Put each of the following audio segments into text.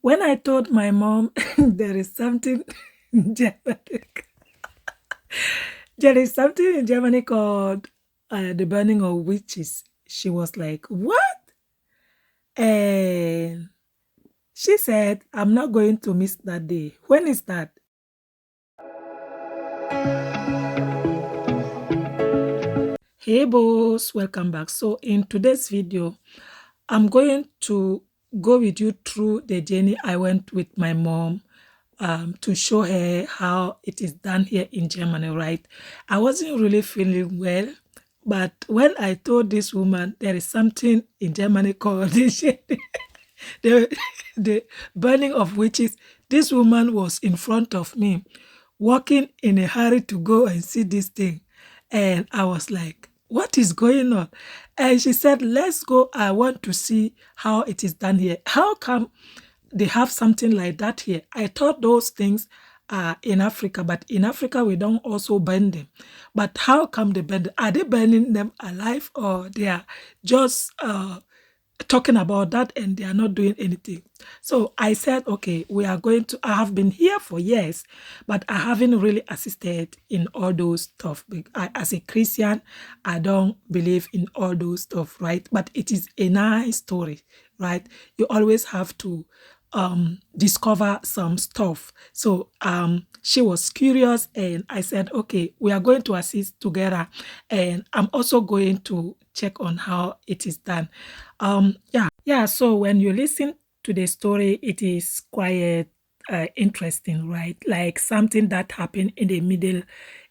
When I told my mom there is something in Germany, there is something in Germany called the burning of witches, she was like, "What?" And she said, "I'm not going to miss that day." When is that? Hey, boss, welcome back. So, in today's video, I'm going to go with you through the journey I went with my mom to show her how it is done here in Germany, right? I wasn't really feeling well, but when I told this woman there is something in Germany called the, the burning of witches, this woman was in front of me, walking in a hurry to go and see this thing. And I was like, what is going on? And she said, let's go. I want to see how it is done here. How come they have something like that here? I thought those things are in Africa, but in Africa we don't also burn them. But how come they burn them? Are they burning them alive, or they are just talking about that and they are not doing anything? So I said, okay, we are going to, I have been here for years, but I haven't really assisted in all those stuff. As a Christian, I don't believe in all those stuff, right? But it is a nice story, right? You always have to discover some stuff. So she was curious, and I said, okay, we are going to assist together, and I'm also going to check on how it is done. Yeah. So when you listen to the story, it is quite interesting, right? Like something that happened in the Middle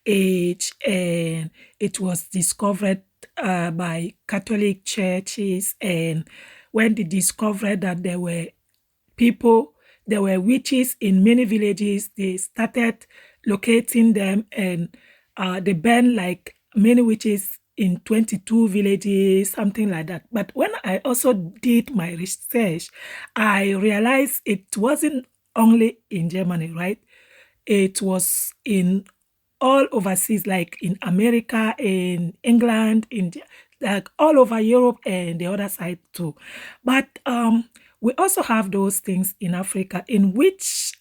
Age, and it was discovered by Catholic churches. And when they discovered that there were people, there were witches in many villages, they started locating them, and they burned like many witches in 22 villages, something like that. But when I also did my research, I realized it wasn't only in Germany, right? It was in all overseas, like in America, in England, like all over Europe and the other side too. But we also have those things in Africa in which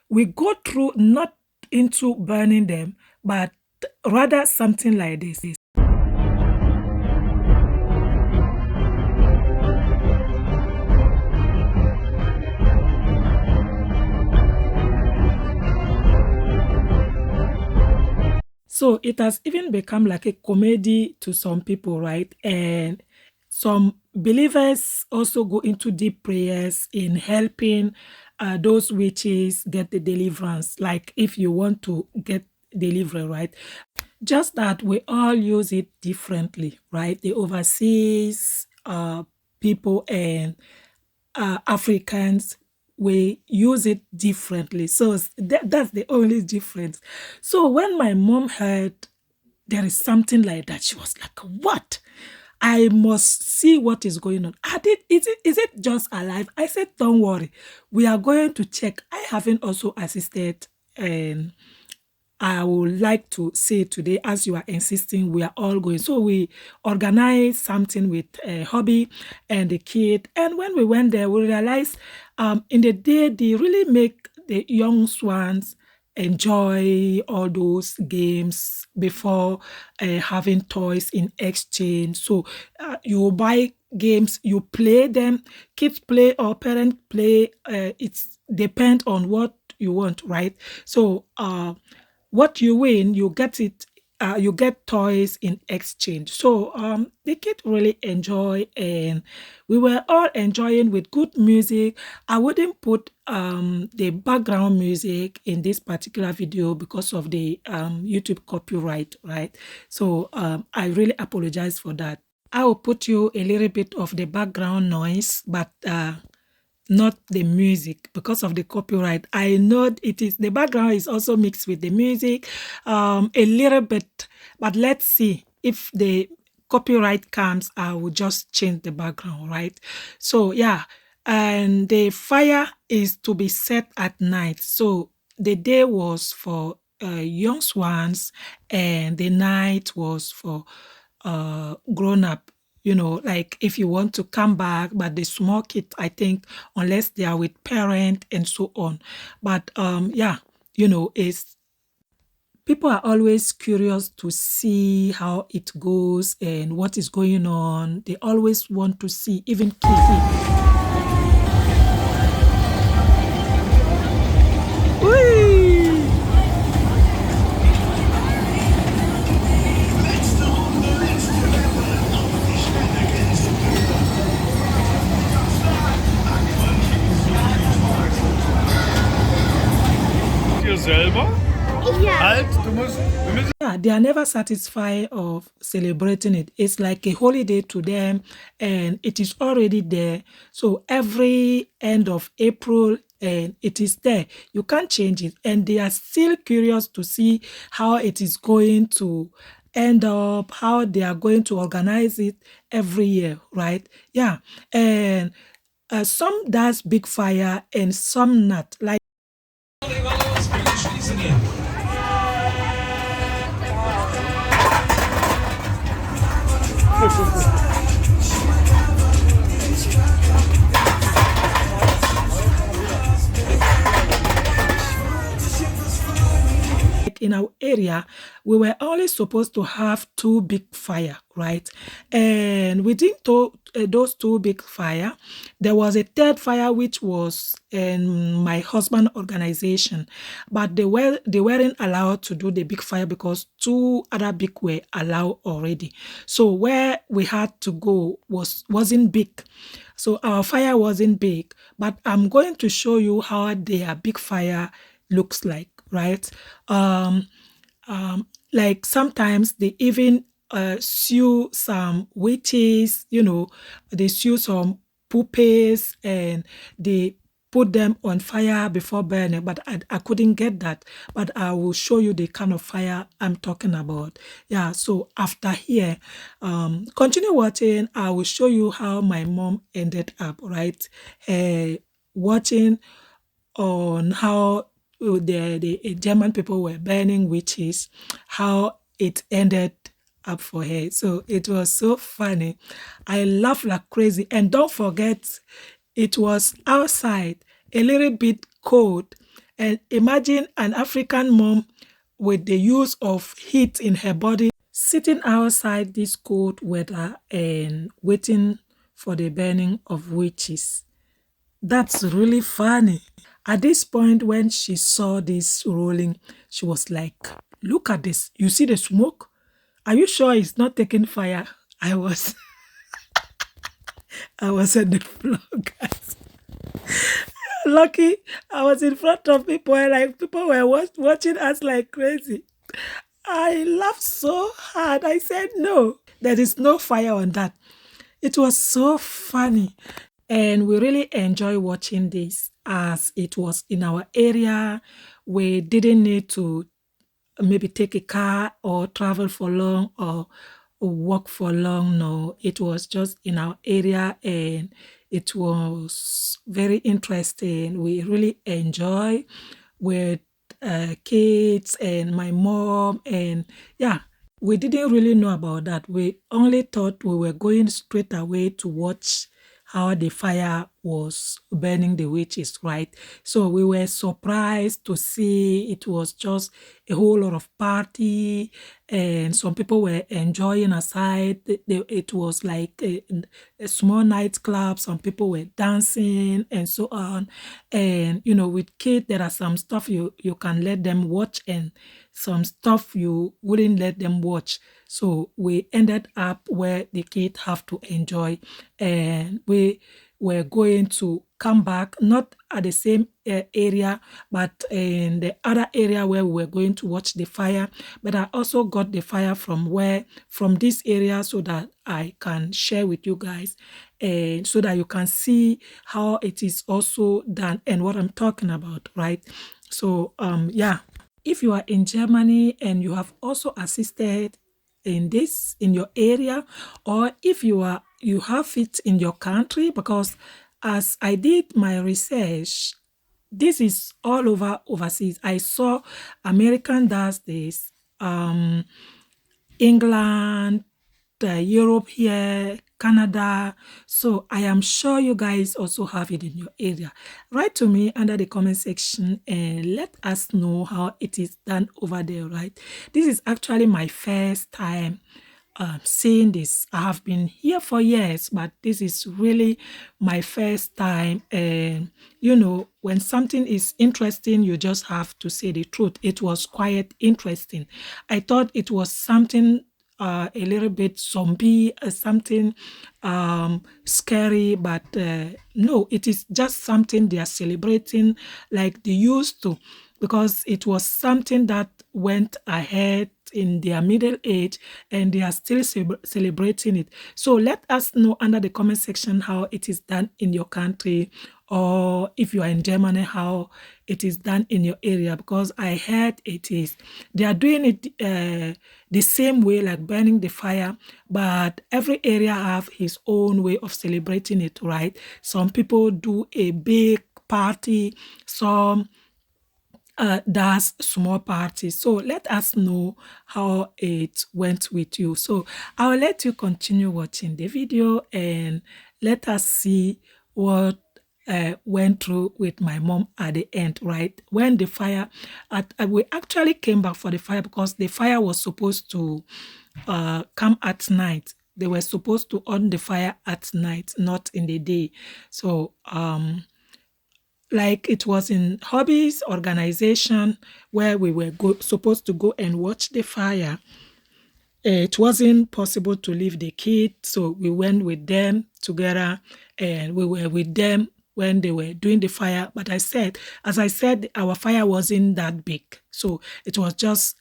we go through not into burning them, but rather something like this. So it has even become like a comedy to some people, right? And some believers also go into deep prayers in helping those witches get the deliverance. Like if you want to get deliverance, right? Just that we all use it differently, right? The overseas people and Africans, we use it differently. So that's the only difference. So when my mom heard there is something like that, she was like, "What? I must see what is going on. Is it just alive?" I said, "Don't worry. We are going to check." I haven't also assisted, and I would like to say today, as you are insisting, we are all going. So we organized something with a hobby and the kid. And when we went there, we realized in the day they really make the young ones enjoy all those games before having toys in exchange. So you buy games, you play them, kids play or parents play. It's depend on what you want, right? So what you win, you get it. You get toys in exchange. So the kid really enjoy, and we were all enjoying with good music. I wouldn't put the background music in this particular video because of the YouTube copyright, right? So I really apologize for that. I will put you a little bit of the background noise, but not the music because of the copyright. I know it is the background is also mixed with the music a little bit, but let's see if the copyright comes. I will just change the background, right? So yeah, and the fire is to be set at night. So the day was for young swans, and the night was for grown up. like if you want to come back, but the small kids, I think, unless they are with parent and so on. But yeah, it's people are always curious to see how it goes and what is going on. They always want to see, even kids. Dir selber? Ja. Halt, wir müssen. Yeah, they are never satisfied of celebrating it. It's like a holiday to them, and it is already there. So every end of April, and it is there. You can't change it, and they are still curious to see how it is going to end up, how they are going to organize it every year, right? Yeah, and some does big fire and some not. Like in our area, we were only supposed to have two big fire, right? And within those two big fire, there was a third fire which was in my husband organization, but they weren't allowed to do the big fire because two other big were allowed already. So where we had to go wasn't big. So our fire wasn't big, but I'm going to show you how their big fire looks like, right? Um, like sometimes they even sew some witches, they sew some puppies and they put them on fire before burning, but I couldn't get that. But I will show you the kind of fire I'm talking about. Yeah, so after here, continue watching. I will show you how my mom ended up, right? Watching on how the German people were burning witches, how it ended up for her. So it was so funny. I laughed like crazy. And don't forget, it was outside, a little bit cold. And imagine an African mom with the use of heat in her body sitting outside this cold weather and waiting for the burning of witches. That's really funny. At this point, when she saw this rolling, she was like, "Look at this. You see the smoke? Are you sure it's not taking fire?" I was I was on the floor, guys. Lucky I was in front of people and like people were watching us like crazy. I laughed so hard. I said, "No, there is no fire on that." It was so funny. And we really enjoy watching this as it was in our area. We didn't need to maybe take a car or travel for long or walk for long. No, it was just in our area and it was very interesting. We really enjoy with kids and my mom, and yeah, we didn't really know about that. We only thought we were going straight away to watch how the fire was burning the witches, right? So we were surprised to see it was just a whole lot of party, and some people were enjoying aside. It was like a small nightclub. Some people were dancing and so on. And with kids, there are some stuff you can let them watch, and some stuff you wouldn't let them watch. So we ended up where the kids have to enjoy, and we were going to come back, not at the same area, but in the other area where we were going to watch the fire. But I also got the fire from this area so that I can share with you guys, and so that you can see how it is also done and what I'm talking about, right? So yeah, if you are in Germany and you have also assisted in this in your area, or if you have it in your country, because as I did my research, this is all over overseas. I saw American does this, England, Europe here, Canada. So I am sure you guys also have it in your area. Write to me under the comment section and let us know how it is done over there, right? This is actually my first time seeing this. I have been here for years, but this is really my first time. And you know, when something is interesting, you just have to say the truth. It was quite interesting. I thought it was something a little bit zombie, something scary, but no, it is just something they are celebrating like they used to, because it was something that went ahead in their middle age and they are still celebrating it. So let us know under the comment section how it is done in your country, or if you are in Germany, how it is done in your area, because I heard they are doing it the same way, like burning the fire, but every area have his own way of celebrating it, right? Some people do a big party, some does small parties. So let us know how it went with you. So I'll let you continue watching the video and let us see what went through with my mom at the end, right? When the fire, we actually came back for the fire because the fire was supposed to come at night. They were supposed to on the fire at night, not in the day. So like it was in hobbies organization where we were supposed to go and watch the fire. It wasn't possible to leave the kids, so we went with them together and we were with them when they were doing the fire. But as I said, our fire wasn't that big. So it was just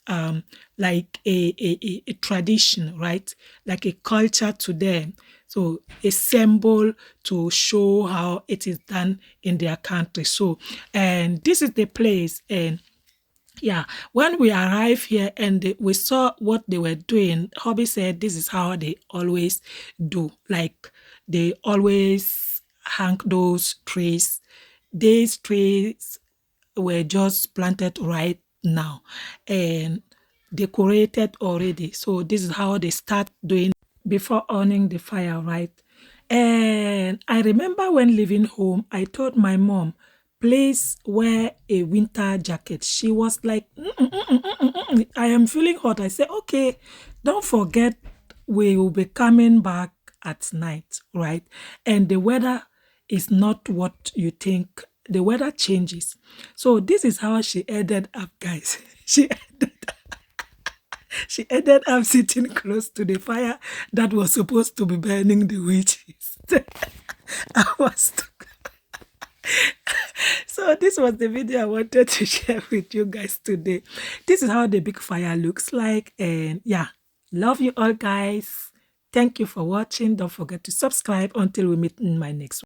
like a tradition, right? Like a culture to them. So a symbol to show how it is done in their country. So, and this is the place. And yeah, when we arrived here and we saw what they were doing, Hobby said this is how they always do. Like they always hang those trees. These trees were just planted right now and decorated already. So this is how they start doing before owning the fire, right? And I remember when leaving home, I told my mom, please wear a winter jacket. She was like, I am feeling hot. I said, okay, don't forget we will be coming back at night, right? And the weather is not what you think. The weather changes. So this is how she ended up, guys. She ended up sitting close to the fire that was supposed to be burning the witches. I was So this was the video I wanted to share with you guys today. This is how the big fire looks like. And yeah, love you all, guys. Thank you for watching. Don't forget to subscribe until we meet in my next one.